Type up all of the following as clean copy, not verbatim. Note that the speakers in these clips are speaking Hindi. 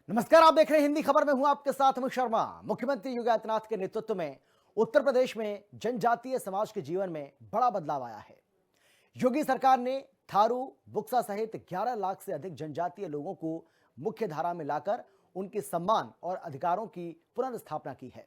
नमस्कार, आप देख रहे हैं हिंदी खबर में हूं आपके साथ अमित शर्मा। मुख्यमंत्री योगी आदित्यनाथ के नेतृत्व में उत्तर प्रदेश में जनजातीय समाज के जीवन में बड़ा बदलाव आया है। योगी सरकार ने थारू, बुक्सा सहित 11 लाख से अधिक जनजातीय लोगों को मुख्य धारा में लाकर उनके सम्मान और अधिकारों की पुनर्स्थापना की है।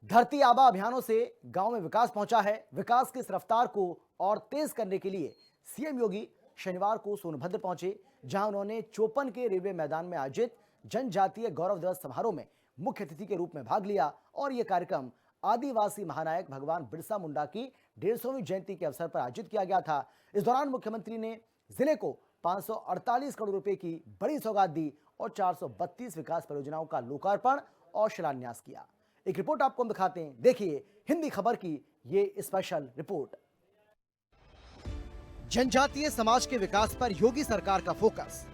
धरती आबा अभियानों से गांव में विकास पहुंचा है। विकास की इस रफ्तार को और तेज करने के लिए सीएम योगी शनिवार को सोनभद्र पहुंचे, जहां उन्होंने चोपन के रेलवे मैदान में आयोजित जनजातीय गौरव दिवस समारोह में मुख्य अतिथि के रूप में भाग लिया। और यह कार्यक्रम आदिवासी महानायक भगवान बिरसा मुंडा की 150वीं जयंती के अवसर पर आयोजित किया गया था। इस दौरान मुख्यमंत्री ने जिले को 548 करोड़ रुपए की बड़ी सौगात दी और 432 विकास परियोजनाओं का लोकार्पण और शिलान्यास किया। एक रिपोर्ट आपको हम दिखाते हैं, देखिए हिंदी खबर की ये स्पेशल रिपोर्ट। जनजातीय समाज के विकास पर योगी सरकार का फोकस।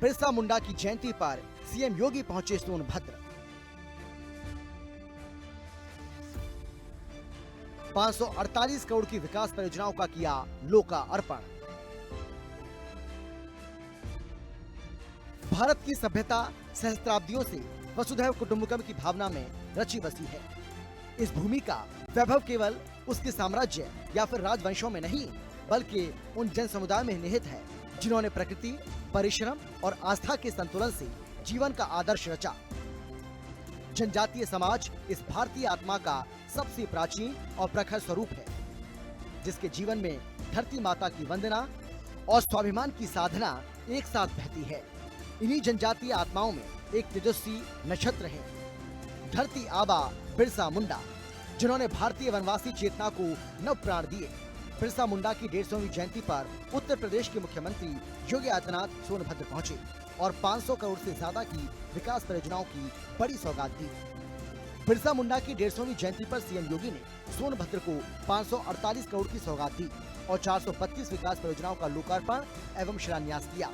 बिरसा मुंडा की जयंती पर सीएम योगी पहुंचे सोनभद्र। 548 करोड़ की विकास परियोजनाओं का किया लोकार्पण। भारत की सभ्यता सहस्त्राब्दियों से वसुधैव कुटुंबकम की भावना में रची बसी है। इस भूमि का वैभव केवल उसके साम्राज्य या फिर राजवंशों में नहीं, बल्कि उन जन समुदाय में निहित है जिन्होंने प्रकृति, परिश्रम और आस्था के संतुलन से जीवन का आदर्श रचा। जनजातीय समाज इस भारतीय आत्मा का सबसे प्राचीन और प्रखर स्वरूप है, जिसके जीवन में धरती माता की वंदना और स्वाभिमान की साधना एक साथ बहती है। इन्हीं जनजातीय आत्माओं में एक तेजस्वी नक्षत्र है, धरती आबा बिरसा मुंडा, जिन्होंने भारतीय वनवासी चेतना को नव प्राण दिए। बिरसा मुंडा की 150वीं जयंती पर उत्तर प्रदेश के मुख्यमंत्री योगी आदित्यनाथ सोनभद्र पहुंचे और 500 करोड़ से ज्यादा की विकास परियोजनाओं की बड़ी सौगात दी। बिरसा मुंडा की 150वीं जयंती पर सीएम योगी ने सोनभद्र को 548 करोड़ की सौगात दी और 432 विकास परियोजनाओं का लोकार्पण एवं शिलान्यास किया।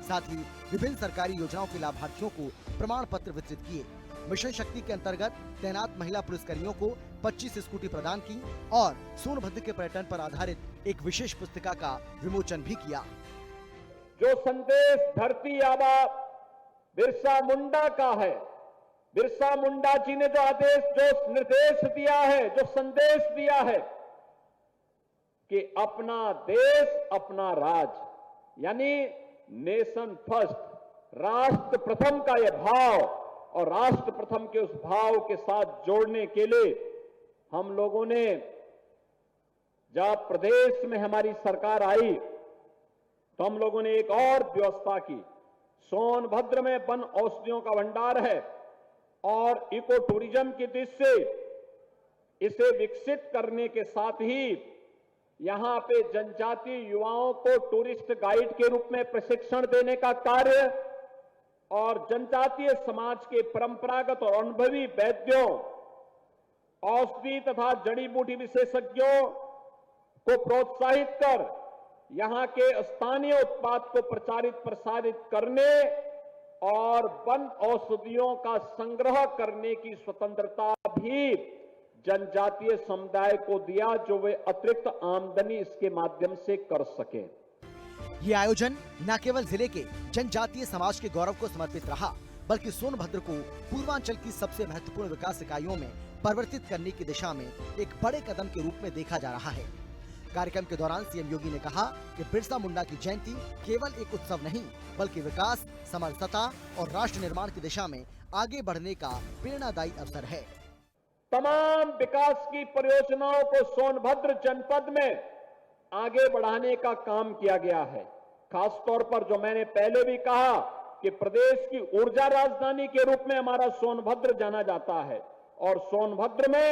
साथ ही विभिन्न सरकारी योजनाओं के लाभार्थियों को प्रमाण पत्र वितरित किए। मिशन शक्ति के अंतर्गत तैनात महिला पुलिसकर्मियों को 25 स्कूटी प्रदान की और सोनभद्र के पर्यटन पर आधारित एक विशेष पुस्तिका का विमोचन भी किया। जो संदेश धरती आबा बिरसा मुंडा का है, बिरसा मुंडा जी ने जो आदेश, जो निर्देश दिया है, जो संदेश दिया है कि अपना देश अपना राज, यानी नेशन फर्स्ट, राष्ट्र प्रथम का यह भाव और राष्ट्र प्रथम के उस भाव के साथ जोड़ने के लिए हम लोगों ने, जब प्रदेश में हमारी सरकार आई तो हम लोगों ने एक और व्यवस्था की। सोनभद्र में वन औषधियों का भंडार है और इको टूरिज्म की दृष्टि से इसे विकसित करने के साथ ही यहां पे जनजातीय युवाओं को टूरिस्ट गाइड के रूप में प्रशिक्षण देने का कार्य और जनजातीय समाज के परंपरागत और अनुभवी वैद्यों, औषधि तथा जड़ी बूटी विशेषज्ञों को प्रोत्साहित कर यहां के स्थानीय उत्पाद को प्रचारित प्रसारित करने और वन औषधियों का संग्रह करने की स्वतंत्रता भी जनजातीय समुदाय को दिया, जो वे अतिरिक्त आमदनी इसके माध्यम से कर सके। ये आयोजन न केवल जिले के जनजातीय समाज के गौरव को समर्पित रहा, बल्कि सोनभद्र को पूर्वांचल की सबसे महत्वपूर्ण विकास इकाइयों में परिवर्तित करने की दिशा में एक बड़े कदम के रूप में देखा जा रहा है। कार्यक्रम के दौरान सीएम योगी ने कहा कि बिरसा मुंडा की जयंती केवल एक उत्सव नहीं, बल्कि विकास, समरसता और राष्ट्र निर्माण की दिशा में आगे बढ़ने का प्रेरणादायी अवसर है। तमाम विकास की परियोजनाओं को सोनभद्र जनपद में आगे बढ़ाने का काम किया गया है। खासतौर पर जो मैंने पहले भी कहा कि प्रदेश की ऊर्जा राजधानी के रूप में हमारा सोनभद्र जाना जाता है, और सोनभद्र में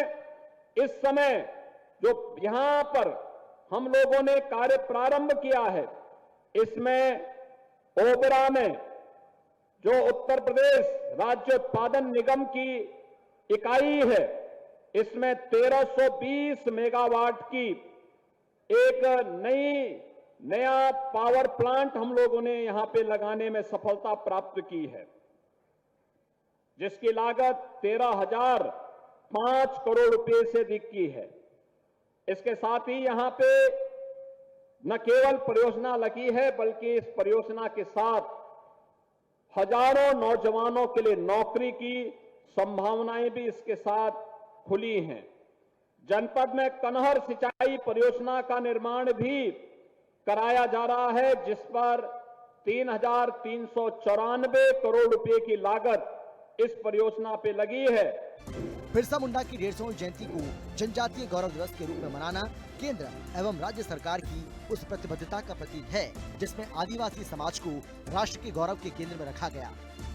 इस समय जो यहां पर हम लोगों ने कार्य प्रारंभ किया है, इसमें ओबरा में जो उत्तर प्रदेश राज्य उत्पादन निगम की इकाई है, इसमें 1320 मेगावाट की एक नया पावर प्लांट हम लोगों ने यहां पे लगाने में सफलता प्राप्त की है, जिसकी लागत 13,005 करोड़ रुपए से अधिक की है। इसके साथ ही यहां पे न केवल परियोजना लगी है बल्कि इस परियोजना के साथ हजारों नौजवानों के लिए नौकरी की संभावनाएं भी इसके साथ खुली हैं। जनपद में कनहर सिंचाई परियोजना का निर्माण भी कराया जा रहा है, जिस पर 3,394 करोड़ रुपए की लागत इस परियोजना पे लगी है। बिरसा मुंडा की 150वीं जयंती को जनजातीय गौरव दिवस के रूप में मनाना केंद्र एवं राज्य सरकार की उस प्रतिबद्धता का प्रतीक है जिसमें आदिवासी समाज को राष्ट्र के गौरव के केंद्र में रखा गया।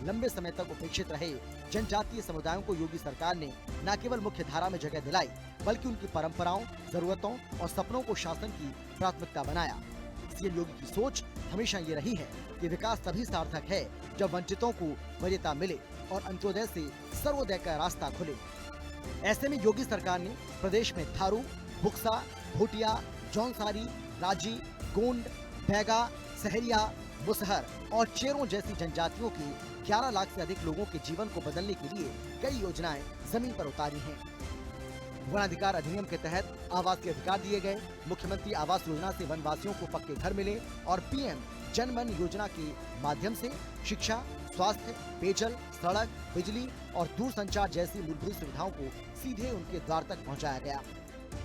लंबे समय तक उपेक्षित रहे जनजातीय समुदायों को योगी सरकार ने न केवल मुख्य धारा में जगह दिलाई बल्कि उनकी परंपराओं, जरूरतों और सपनों को शासन की प्राथमिकता बनाया। सीएम योगी की सोच हमेशा ये रही है कि विकास तभी सार्थक है जब वंचितों को वरीयता मिले और अंत्योदय से सर्वोदय का रास्ता खुले। ऐसे में योगी सरकार ने प्रदेश में थारू, बुक्सा, भोटिया, जौनसारी, राजी, गोंड, बैगा, सहरिया, मुसहर और चेरों जैसी जनजातियों के 11 लाख से अधिक लोगों के जीवन को बदलने के लिए कई योजनाएं जमीन पर उतारी हैं। वनाधिकार अधिनियम के तहत आवास के अधिकार दिए गए, मुख्यमंत्री आवास योजना से वनवासियों को पक्के घर मिले और पीएम जनमन योजना के माध्यम से शिक्षा, स्वास्थ्य, पेयजल, सड़क, बिजली और दूरसंचार जैसी मूलभूत सुविधाओं को सीधे उनके द्वार तक पहुंचाया गया।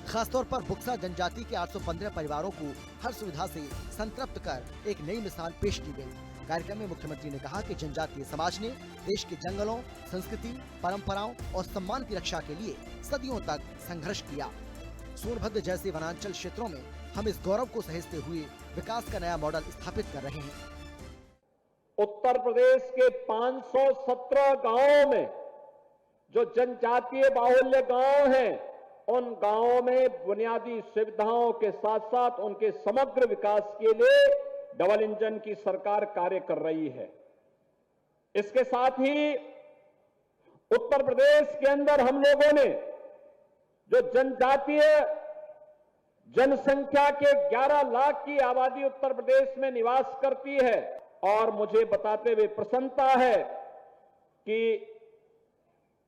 खासतौर पर बुक्सा जनजाति के 815 परिवारों को हर सुविधा से संतृप्त कर एक नई मिसाल पेश की गई। कार्यक्रम में मुख्यमंत्री ने कहा कि जनजातीय समाज ने देश के जंगलों, संस्कृति, परंपराओं और सम्मान की रक्षा के लिए सदियों तक संघर्ष किया। सोनभद्र जैसे वनांचल क्षेत्रों में हम इस गौरव को सहेजते हुए विकास का नया मॉडल स्थापित कर रहे हैं। उत्तर प्रदेश के 517 गांवों में जो जनजातीय बाहुल्य गांव हैं, उन गांवों में बुनियादी सुविधाओं के साथ साथ उनके समग्र विकास के लिए डबल इंजन की सरकार कार्य कर रही है। इसके साथ ही उत्तर प्रदेश के अंदर हम लोगों ने जो जनजातीय जनसंख्या के 11 लाख की आबादी उत्तर प्रदेश में निवास करती है और मुझे बताते हुए प्रसन्नता है कि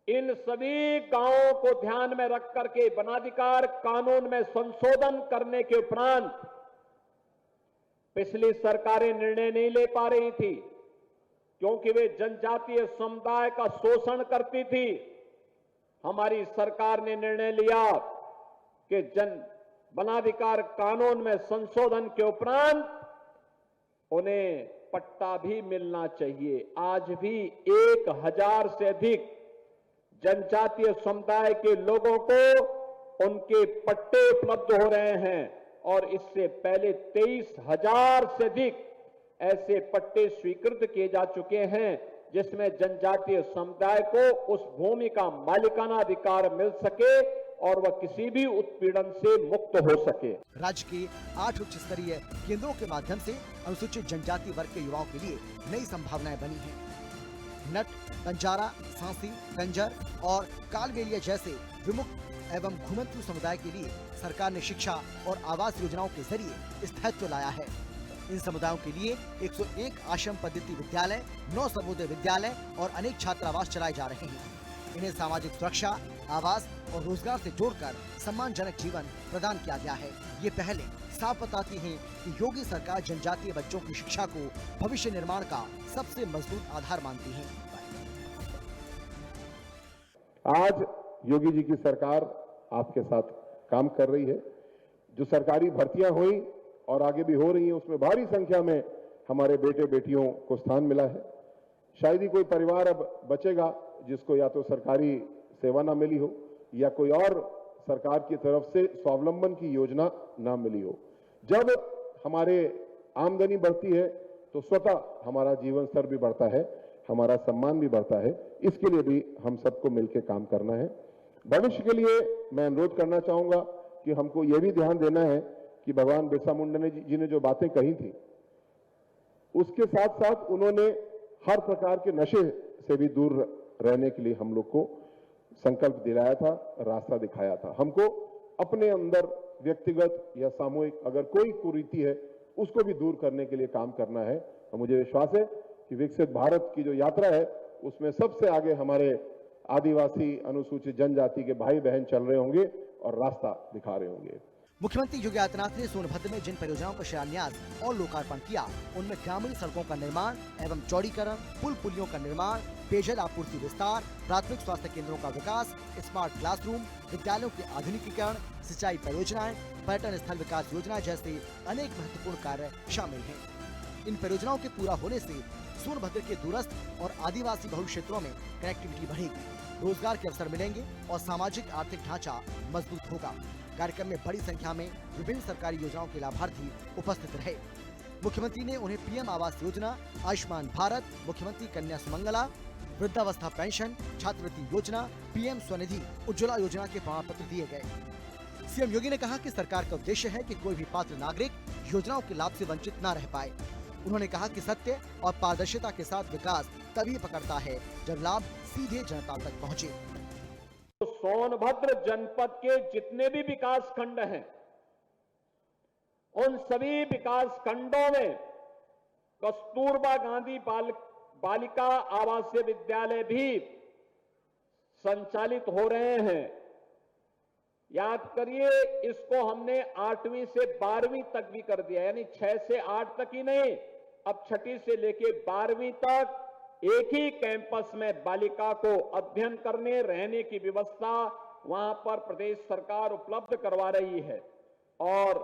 इन सभी गांवों को ध्यान में रख करके वनाधिकार कानून में संशोधन करने के उपरांत पिछली सरकारें निर्णय नहीं ले पा रही थी क्योंकि वे जनजातीय समुदाय का शोषण करती थी। हमारी सरकार ने निर्णय लिया कि वनाधिकार कानून में संशोधन के उपरांत उन्हें पट्टा भी मिलना चाहिए। आज भी 1000 से अधिक जनजातीय समुदाय के लोगों को उनके पट्टे उपलब्ध हो रहे हैं और इससे पहले 23,000 से अधिक ऐसे पट्टे स्वीकृत किए जा चुके हैं जिसमें जनजातीय समुदाय को उस भूमि का मालिकाना अधिकार मिल सके और वह किसी भी उत्पीड़न से मुक्त हो सके। राज्य के 8 उच्च स्तरीय केंद्रों के माध्यम से अनुसूचित जनजाति वर्ग के युवाओं के लिए नई संभावनाएं बनी हैं। नट, बंजारा, सांसी, कंजर और कालबेलिया जैसे विमुक्त एवं घुमंतू समुदाय के लिए सरकार ने शिक्षा और आवास योजनाओं के जरिए स्थायित्व लाया है। इन समुदायों के लिए 101 आश्रम पद्धति विद्यालय, 9 सर्वोदय विद्यालय और अनेक छात्रावास चलाए जा रहे हैं। इन्हें सामाजिक सुरक्षा, आवास और रोजगार से जोड़कर सम्मानजनक जीवन प्रदान किया गया है। ये पहले साफ बताती हैं कि योगी सरकार जनजातीय बच्चों की शिक्षा को भविष्य निर्माण का सबसे मजबूत आधार मानती है। आज योगी जी की सरकार आपके साथ काम कर रही है। जो सरकारी भर्तियां हुई और आगे भी हो रही हैं, उसमें भारी संख्या में हमारे बेटे बेटियों को स्थान मिला है। शायद ही कोई परिवार अब बचेगा जिसको या तो सरकारी सेवा ना मिली हो या कोई और सरकार की तरफ से स्वावलंबन की योजना ना मिली हो। जब हमारे आमदनी बढ़ती है तो स्वतः हमारा जीवन स्तर भी बढ़ता है, हमारा सम्मान भी बढ़ता है। इसके लिए भी हम सबको मिलकर काम करना है। भविष्य के लिए मैं अनुरोध करना चाहूंगा कि हमको यह भी ध्यान देना है कि भगवान बिरसा मुंडा जी ने जो बातें कही थी, उसके साथ साथ उन्होंने हर प्रकार के नशे से भी दूर रहने के लिए हम लोग को संकल्प दिलाया था, रास्ता दिखाया था। हमको अपने अंदर व्यक्तिगत या सामूहिक अगर कोई कुरीति है उसको भी दूर करने के लिए काम करना है। और मुझे विश्वास है कि विकसित भारत की जो यात्रा है उसमें सबसे आगे हमारे आदिवासी अनुसूचित जनजाति के भाई बहन चल रहे होंगे और रास्ता दिखा रहे होंगे। मुख्यमंत्री योगी आदित्यनाथ ने सोनभद्र में जिन परियोजनाओं का शिलान्यास और लोकार्पण किया, उनमें ग्रामीण सड़कों का निर्माण एवं चौड़ीकरण, पुल पुलियों का निर्माण, पेयजल आपूर्ति विस्तार, प्राथमिक स्वास्थ्य केंद्रों का विकास, स्मार्ट क्लासरूम, विद्यालयों के आधुनिकीकरण, सिंचाई परियोजनाएं, पर्यटन स्थल विकास योजना जैसे अनेक महत्वपूर्ण कार्य शामिल हैं। इन परियोजनाओं के पूरा होने से सोनभद्र के दूरस्थ और आदिवासी बहुल क्षेत्रों में कनेक्टिविटी बढ़ेगी, रोजगार के अवसर मिलेंगे और सामाजिक आर्थिक ढांचा मजबूत होगा। कार्यक्रम में बड़ी संख्या में विभिन्न सरकारी योजनाओं के लाभार्थी उपस्थित रहे। मुख्यमंत्री ने उन्हें पीएम आवास योजना, आयुष्मान भारत, मुख्यमंत्री कन्या सुमंगला, वृद्धावस्था पेंशन, छात्रवृत्ति योजना, पीएम स्वनिधि, उज्ज्वला योजना के प्रमाण पत्र दिए गए। सीएम योगी ने कहा कि सरकार का उद्देश्य है कि कोई भी पात्र नागरिक योजनाओं के लाभ से वंचित न रह पाए। उन्होंने कहा कि सत्य और पारदर्शिता के साथ विकास तभी पकड़ता है जब लाभ सीधे जनता तक पहुँचे। सोनभद्र जनपद के जितने भी विकास खंड हैं, उन सभी विकास खंडों में कस्तूरबा गांधी बालिका आवासीय विद्यालय भी संचालित हो रहे हैं। याद करिए, इसको हमने 8वीं से 12वीं तक भी कर दिया, यानी 6 से 8 तक ही नहीं, अब 6ठी से लेके 12वीं तक एक ही कैंपस में बालिका को अध्ययन करने रहने की व्यवस्था वहां पर प्रदेश सरकार उपलब्ध करवा रही है। और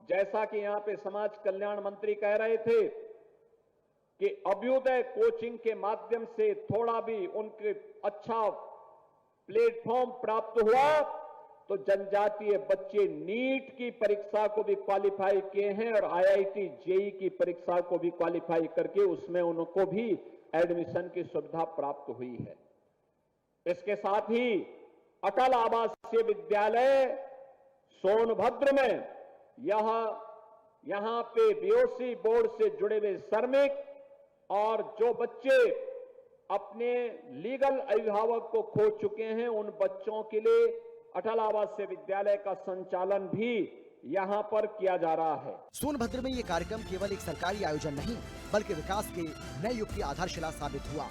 जैसा कि यहां पे समाज कल्याण मंत्री कह रहे थे कि अभ्युदय कोचिंग के माध्यम से थोड़ा भी उनके अच्छा प्लेटफॉर्म प्राप्त हुआ तो जनजातीय बच्चे नीट की परीक्षा को भी क्वालिफाई किए हैं और आईआईटी जेई की परीक्षा को भी क्वालिफाई करके उसमें उनको भी एडमिशन की सुविधा प्राप्त हुई है। इसके साथ ही अटल आवासीय विद्यालय सोनभद्र में यहां पे बीओसी बोर्ड से जुड़े हुए श्रमिक और जो बच्चे अपने लीगल अभिभावक को खो चुके हैं, उन बच्चों के लिए अटल आवासीय विद्यालय का संचालन भी यहाँ पर किया जा रहा है। सोनभद्र में ये कार्यक्रम केवल एक सरकारी आयोजन नहीं, बल्कि विकास के नए युग की आधारशिला साबित हुआ।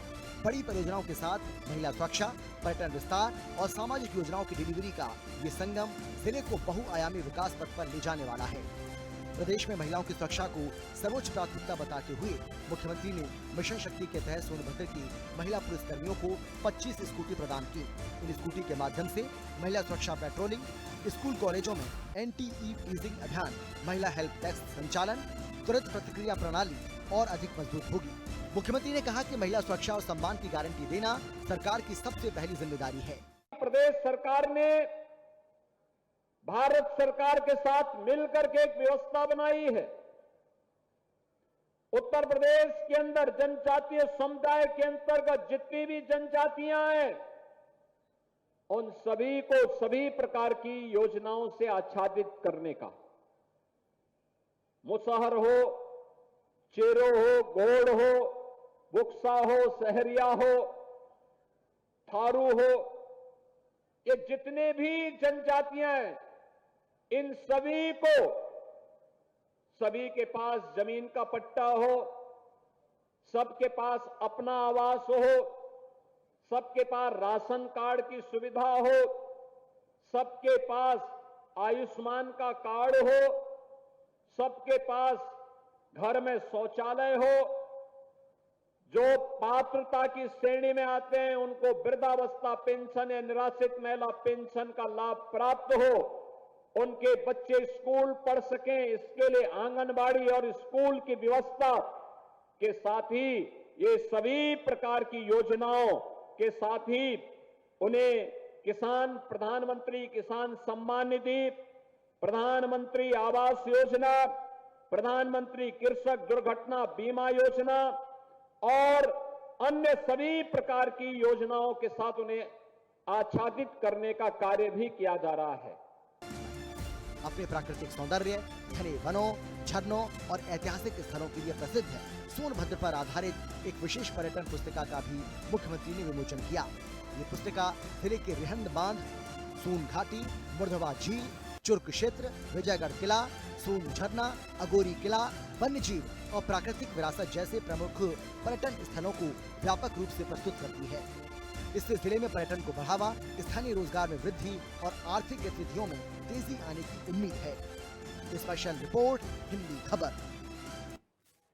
बड़ी परियोजनाओं के साथ महिला सुरक्षा, पर्यटन विस्तार और सामाजिक योजनाओं की डिलीवरी का ये संगम जिले को बहुआयामी विकास पथ पर ले जाने वाला है। प्रदेश में महिलाओं की सुरक्षा को सर्वोच्च प्राथमिकता बताते हुए मुख्यमंत्री ने मिशन शक्ति के तहत सोनभद्र की महिला पुलिसकर्मियों को 25 स्कूटी प्रदान की। इन स्कूटी के माध्यम से महिला सुरक्षा पेट्रोलिंग, स्कूल कॉलेजों में एंटी टीजिंग अभियान, महिला हेल्प डेस्क संचालन, त्वरित प्रतिक्रिया प्रणाली और अधिक मजबूत होगी। मुख्यमंत्री ने कहा कि महिला सुरक्षा और सम्मान की गारंटी देना सरकार की सबसे पहली जिम्मेदारी है। प्रदेश सरकार ने भारत सरकार के साथ मिलकर के एक व्यवस्था बनाई है। उत्तर प्रदेश के अंदर जनजातीय समुदाय के अंतर्गत जितनी भी जनजातियां हैं, उन सभी को सभी प्रकार की योजनाओं से आच्छादित करने का, मुसहर हो, चेरो हो, गोड़ हो, बुक्सा हो, सहरिया हो, थारू हो, ये जितने भी जनजातियां हैं, इन सभी को, सभी के पास जमीन का पट्टा हो, सबके पास अपना आवास हो, सबके पास राशन कार्ड की सुविधा हो, सबके पास आयुष्मान का कार्ड हो, सबके पास घर में शौचालय हो, जो पात्रता की श्रेणी में आते हैं उनको वृद्धावस्था पेंशन या निराश्रित महिला पेंशन का लाभ प्राप्त हो, उनके बच्चे स्कूल पढ़ सकें, इसके लिए आंगनबाड़ी और स्कूल की व्यवस्था के साथ ही ये सभी प्रकार की योजनाओं के साथ ही उन्हें किसान प्रधानमंत्री किसान सम्मान निधि, प्रधानमंत्री आवास योजना, प्रधानमंत्री कृषक दुर्घटना बीमा योजना और अन्य सभी प्रकार की योजनाओं के साथ उन्हें आच्छादित करने का कार्य भी किया जा रहा है। अपने प्राकृतिक सौंदर्य, घने वनों, झरनों और ऐतिहासिक स्थलों के लिए प्रसिद्ध है सोनभद्र पर आधारित एक विशेष पर्यटन पुस्तिका का भी मुख्यमंत्री ने विमोचन किया। ये पुस्तिका जिले के रिहंद बांध, सून घाटी, मुर्धवा झील, चुर्क क्षेत्र, विजयगढ़ किला, सून झरना, अगोरी किला, वन्य जीव और प्राकृतिक विरासत जैसे प्रमुख पर्यटन स्थलों को व्यापक रूप से प्रस्तुत करती है। इससे जिले में पर्यटन को बढ़ावा, स्थानीय रोजगार में वृद्धि और आर्थिक गतिविधियों में तेजी आने की उम्मीद है। स्पेशल रिपोर्ट, हिंदी खबर।